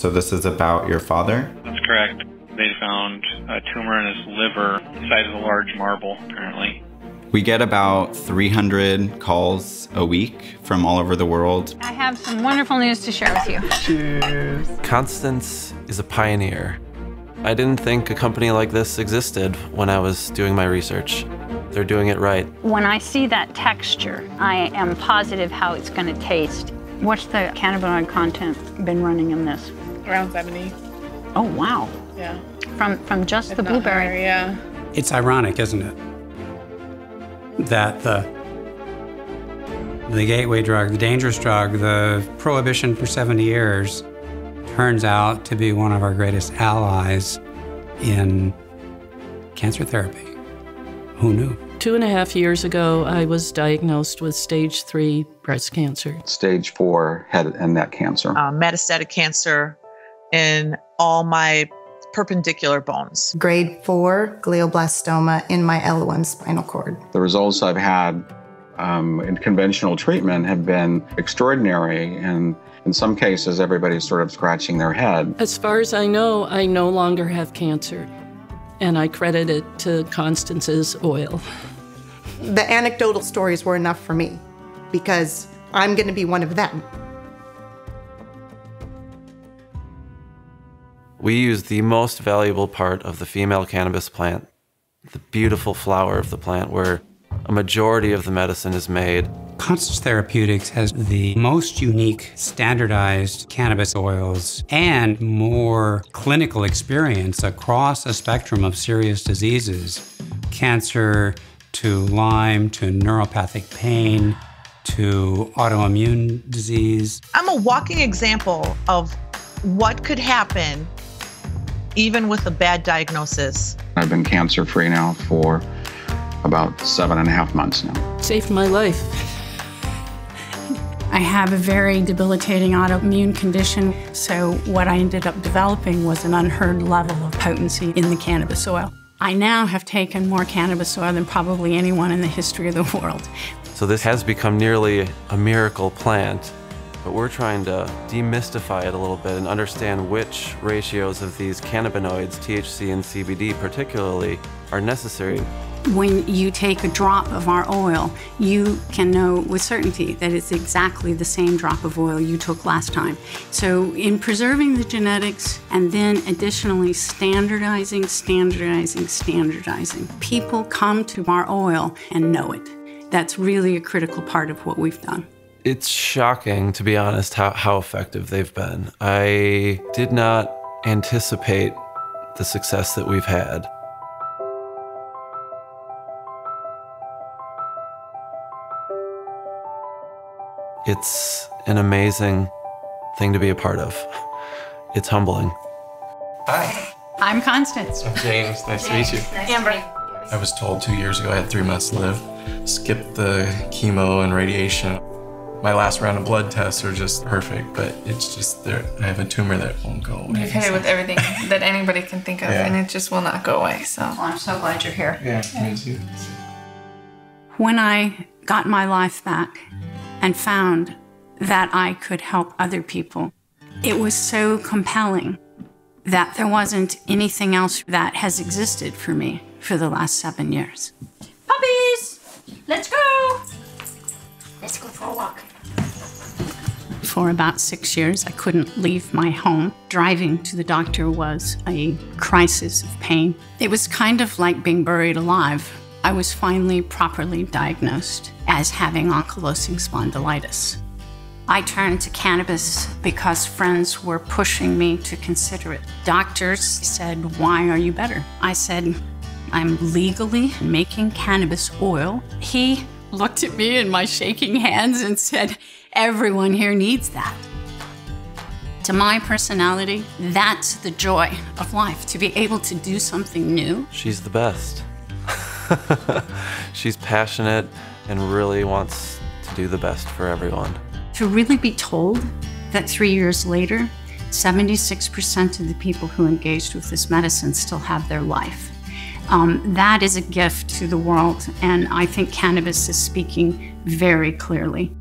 So this is about your father? That's correct. They found a tumor in his liver, the size of a large marble, apparently. We get about 300 calls a week from all over the world. I have some wonderful news to share with you. Cheers. Constance is a pioneer. I didn't think a company like this existed when I was doing my research. They're doing it right. When I see that texture, I am positive how it's going to taste. What's the cannabinoid content been running in this? Around 70. Oh, wow. Yeah. From just If the not blueberry. higher, yeah. It's ironic, isn't it? That the gateway drug, the dangerous drug, the prohibition for 70 years turns out to be one of our greatest allies in cancer therapy. Who knew? 2.5 years ago, I was diagnosed with stage 3 breast cancer. Stage 4 head and neck cancer. Metastatic cancer in all my perpendicular bones. Grade 4 glioblastoma in my L1 spinal cord. The results I've had in conventional treatment have been extraordinary, and in some cases, everybody's sort of scratching their head. As far as I know, I no longer have cancer, and I credit it to Constance's oil. The anecdotal stories were enough for me because I'm going to be one of them. We use the most valuable part of the female cannabis plant, the beautiful flower of the plant where a majority of the medicine is made. Constance Therapeutics has the most unique standardized cannabis oils and more clinical experience across a spectrum of serious diseases. Cancer to Lyme to neuropathic pain to autoimmune disease. I'm a walking example of what could happen even with a bad diagnosis. I've been cancer-free now for about 7.5 months now. Saved my life. I have a very debilitating autoimmune condition, so what I ended up developing was an unheard level of potency in the cannabis oil. I now have taken more cannabis oil than probably anyone in the history of the world. So this has become nearly a miracle plant, but we're trying to demystify it a little bit and understand which ratios of these cannabinoids, THC and CBD particularly, are necessary. When you take a drop of our oil, you can know with certainty that it's exactly the same drop of oil you took last time. So in preserving the genetics and then additionally standardizing, people come to our oil and know it. That's really a critical part of what we've done. It's shocking, to be honest, how effective they've been. I did not anticipate the success that we've had. It's an amazing thing to be a part of. It's humbling. Hi. I'm Constance. I'm James. Nice to meet you. Amber. I was told 2 years ago I had 3 months to live. Skipped the chemo and radiation. My last round of blood tests are just perfect, but it's just there. I have a tumor that won't go away. You've hit it with everything that anybody can think of, and it just will not go away. So Well, I'm so glad you're here. Yeah, me too. When I got my life back and found that I could help other people, it was so compelling that there wasn't anything else that has existed for me for the last 7 years. Puppies, let's go. Let's go for a walk. For about 6 years, I couldn't leave my home. Driving to the doctor was a crisis of pain. It was kind of like being buried alive. I was finally properly diagnosed as having ankylosing spondylitis. I turned to cannabis because friends were pushing me to consider it. Doctors said, "Why are you better?" I said, "I'm legally making cannabis oil." He looked at me in my shaking hands and said, "Everyone here needs that." To my personality, that's the joy of life, to be able to do something new. She's the best. She's passionate and really wants to do the best for everyone. To really be told that 3 years later, 76% of the people who engaged with this medicine still have their life. That is a gift to the world, and I think cannabis is speaking very clearly.